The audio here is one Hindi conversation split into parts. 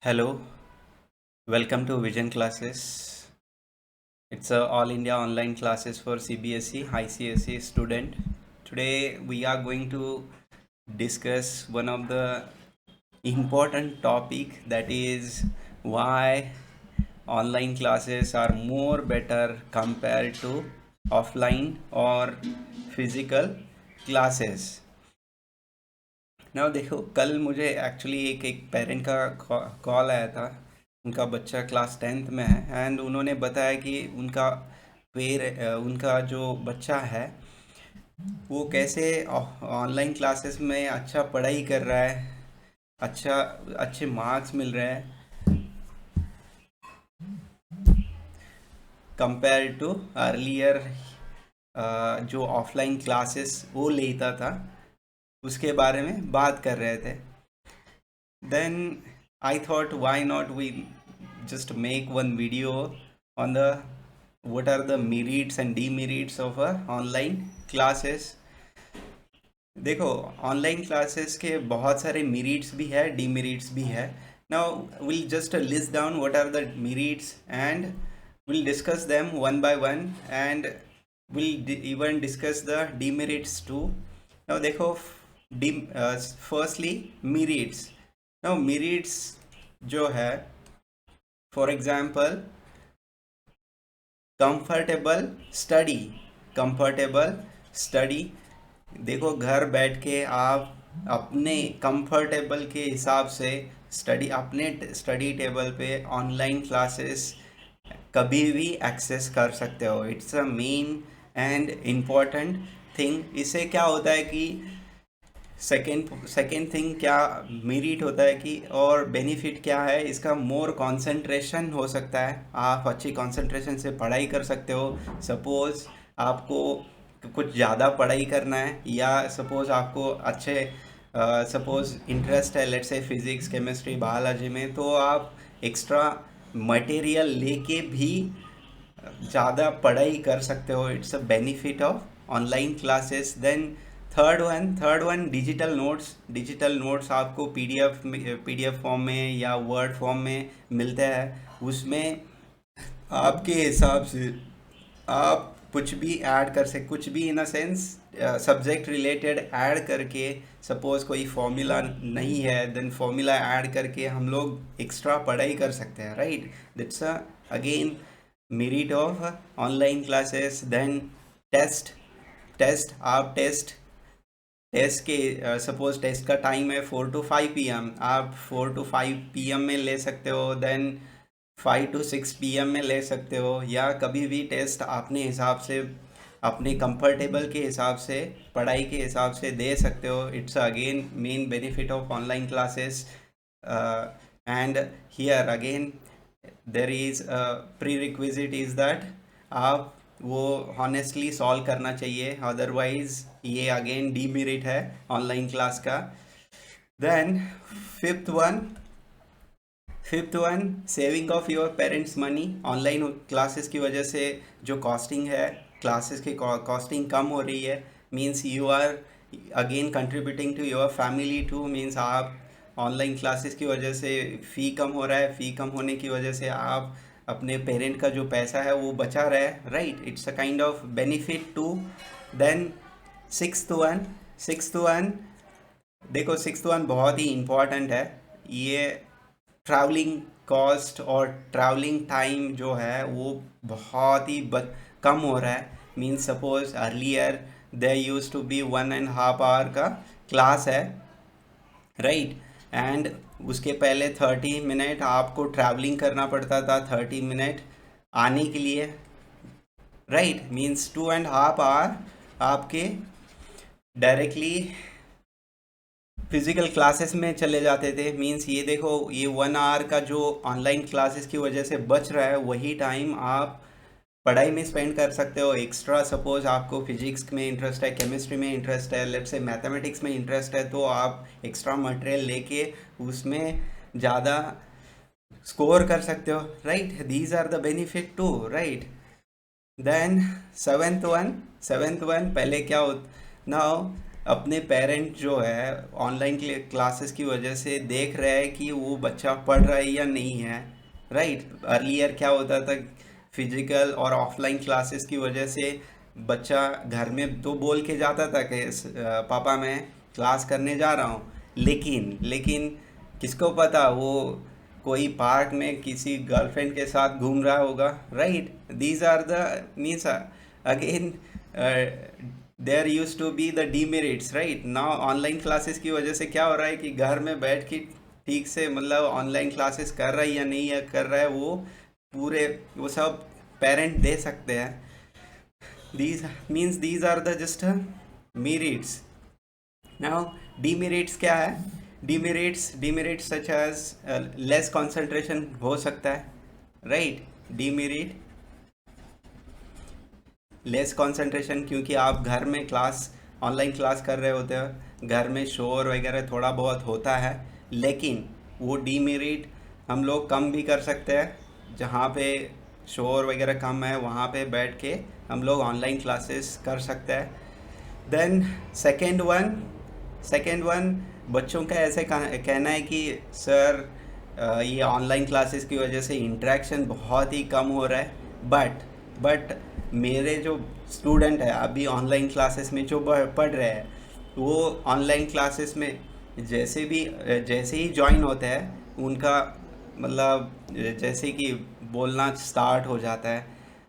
Hello, welcome to Vision Classes. It's a all India online classes for CBSE, ICSE student. Today we are going to discuss one of the important topic, that is why online classes are more better compared to offline or physical classes. ना देखो, कल मुझे एक्चुअली एक पेरेंट का कॉल आया था। उनका बच्चा क्लास 10th में है एंड उन्होंने बताया कि उनका जो बच्चा है वो कैसे ऑनलाइन क्लासेस में अच्छा पढ़ाई कर रहा है, अच्छा अच्छे मार्क्स मिल रहे हैं कंपेयर टू अर्लियर। जो ऑफलाइन क्लासेस वो लेता था उसके बारे में बात कर रहे थे। Then I thought, why not we just make one video on the what are the merits and demerits of a online classes. देखो, ऑनलाइन क्लासेस के बहुत सारे मेरिट्स भी है, डीमेरिट्स भी है। Now will just list down what are the merits and will discuss them one by one and will even discuss the demerits too. Now देखो, the firstly merits. Now merits जो है, for example comfortable study. Comfortable study, देखो घर बैठ के आप अपने कंफर्टेबल के हिसाब से स्टडी, अपने स्टडी टेबल पे ऑनलाइन क्लासेस कभी भी एक्सेस कर सकते हो। It's a main and important thing. इससे क्या होता है कि सेकेंड थिंग क्या मेरिट होता है कि, और बेनिफिट क्या है इसका, मोर कंसंट्रेशन हो सकता है। आप अच्छी कंसंट्रेशन से पढ़ाई कर सकते हो। सपोज़ आपको कुछ ज़्यादा पढ़ाई करना है, या सपोज़ आपको अच्छे सपोज़ इंटरेस्ट है, let's say physics, chemistry, biology में, तो आप एक्स्ट्रा मटेरियल लेके भी ज़्यादा पढ़ाई कर सकते हो। It's a benefit of online classes. Then third one digital notes आपको पीडीएफ फॉर्म में या वर्ड फॉर्म में मिलते हैं। उसमें आपके हिसाब से आप कुछ भी ऐड कर सकते, कुछ भी in a sense subject related add करके। सपोज कोई फॉर्मूला नहीं है, देन फॉर्मूला ऐड करके हम लोग एक्स्ट्रा पढ़ाई कर सकते हैं, right. That's again merit of online classes. Then test. आप टेस्ट के सपोज टेस्ट का टाइम है 4 to 5 PM, आप 4 to 5 PM में ले सकते हो। देन 5 to 6 PM में ले सकते हो, या कभी भी टेस्ट अपने हिसाब से, अपने कंफर्टेबल के हिसाब से, पढ़ाई के हिसाब से दे सकते हो। It's again main benefit of online classes. And here again there is prerequisite is that आप वो हॉनेस्टली सॉल्व करना चाहिए, अदरवाइज ये अगेन डीमेरिट है ऑनलाइन क्लास का। Then fifth one saving of your parents money. Online classes की वजह से जो कॉस्टिंग है, क्लासेस की कॉस्टिंग कम हो रही है। Means you are again contributing to your family too. Means आप ऑनलाइन क्लासेस की वजह से फ़ी कम हो रहा है, फ़ी कम होने की वजह से आप अपने पेरेंट का जो पैसा है वो बचा रहा है, right. It's a kind of benefit too. Then sixth one देखो, सिक्स्थ वन बहुत ही इम्पॉर्टेंट है। ये ट्रैवलिंग कॉस्ट और ट्रैवलिंग टाइम जो है वो बहुत ही कम हो रहा है। Means suppose earlier there use to be 1.5 hour का क्लास है, राइट। एंड उसके पहले 30 मिनट आपको ट्रैवलिंग करना पड़ता था, 30 मिनट आने के लिए, राइट। मीन्स 2.5 hour आपके डायरेक्टली फिजिकल क्लासेस में चले जाते थे। मींस ये देखो, ये 1 hour का जो ऑनलाइन क्लासेस की वजह से बच रहा है, वही टाइम आप पढ़ाई में स्पेंड कर सकते हो एक्स्ट्रा। सपोज आपको फिजिक्स में इंटरेस्ट है, केमिस्ट्री में इंटरेस्ट है, लेट्स से मैथमेटिक्स में इंटरेस्ट है, तो आप एक्स्ट्रा मटेरियल लेके उसमें ज़्यादा स्कोर कर सकते हो, right. These are the benefit too, right. Then seventh one पहले क्या हो नाउ, अपने पेरेंट जो है ऑनलाइन क्लासेस की वजह से देख रहे हैं कि वो बच्चा पढ़ रहा है या नहीं है, राइट। अर्लियर क्या होता था, फिजिकल और ऑफलाइन क्लासेस की वजह से बच्चा घर में तो बोल के जाता था कि पापा मैं क्लास करने जा रहा हूँ, लेकिन लेकिन किसको पता वो कोई पार्क में किसी गर्लफ्रेंड के साथ घूम रहा होगा, right. These are the means again there use to be the demerits, right. Now online classes की वजह से क्या हो रहा है कि घर में बैठ के ठीक से मतलब ऑनलाइन क्लासेस कर रहा है या नहीं है कर रहा है, वो पूरे वो सब पेरेंट दे सकते हैं। these are the just merits. Now demerits क्या है? Demerits such as less concentration हो सकता है, right। demerit लेस कंसंट्रेशन, क्योंकि आप घर में क्लास ऑनलाइन क्लास कर रहे होते हो, घर में शोर वगैरह थोड़ा बहुत होता है, लेकिन वो डीमेरिट हम लोग कम भी कर सकते हैं। जहाँ पे शोर वगैरह कम है वहाँ पे बैठ के हम लोग ऑनलाइन क्लासेस कर सकते हैं। देन सेकेंड वन बच्चों का ऐसे कहना है कि सर ये ऑनलाइन क्लासेस की वजह से इंटरेक्शन बहुत ही कम हो रहा है, बट मेरे जो स्टूडेंट है अभी ऑनलाइन क्लासेस में जो पढ़ रहे हैं, वो ऑनलाइन क्लासेस में जैसे ही ज्वाइन होते हैं उनका मतलब जैसे कि बोलना स्टार्ट हो जाता है,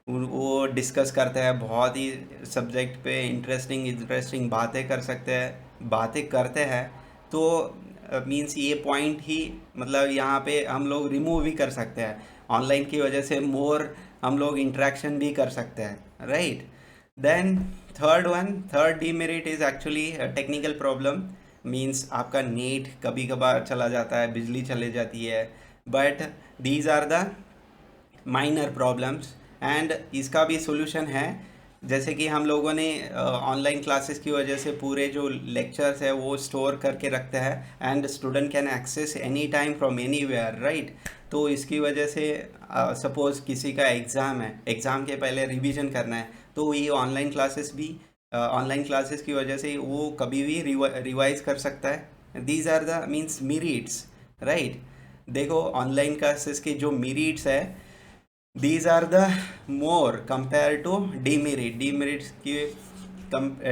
वो डिस्कस करते हैं बहुत ही सब्जेक्ट पे इंटरेस्टिंग बातें कर सकते हैं, बातें करते हैं। तो मीन्स ये पॉइंट ही मतलब यहाँ पे हम लोग रिमूव भी कर सकते हैं, ऑनलाइन की वजह से मोर हम लोग इंटरेक्शन भी कर सकते हैं, right. Then third demerit is actually technical problem. Means आपका नेट कभी कभार चला जाता है, बिजली चले जाती है, but these are the minor problems and इसका भी सोल्यूशन है। जैसे कि हम लोगों ने ऑनलाइन क्लासेस की वजह से पूरे जो लेक्चर्स है वो स्टोर करके रखते हैं and student can access any time from anywhere, right. तो इसकी वजह से सपोज़ किसी का एग्ज़ाम है, एग्ज़ाम के पहले रिवीजन करना है, तो ये ऑनलाइन क्लासेस की वजह से वो कभी भी रिवाइज कर सकता है। These are the means merits, right. देखो ऑनलाइन क्लासेस के जो मेरिट्स है, these are the more compared to demerits की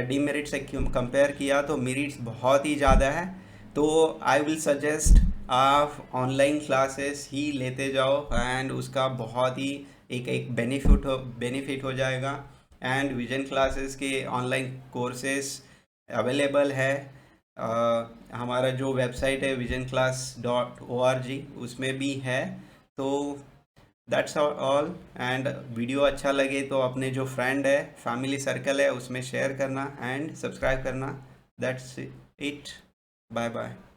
डिमेरिट से कंपेयर किया तो मेरिट्स बहुत ही ज़्यादा है। तो आई विल सजेस्ट आप ऑनलाइन क्लासेस ही लेते जाओ एंड उसका बहुत ही एक बेनिफिट हो जाएगा। एंड विजन क्लासेस के ऑनलाइन कोर्सेस अवेलेबल है। हमारा जो वेबसाइट है visionclass.org उसमें भी है। तो दैट्स ऑल। एंड वीडियो अच्छा लगे तो अपने जो फ्रेंड है, फैमिली सर्कल है, उसमें शेयर करना एंड सब्सक्राइब करना। That's it. Bye bye.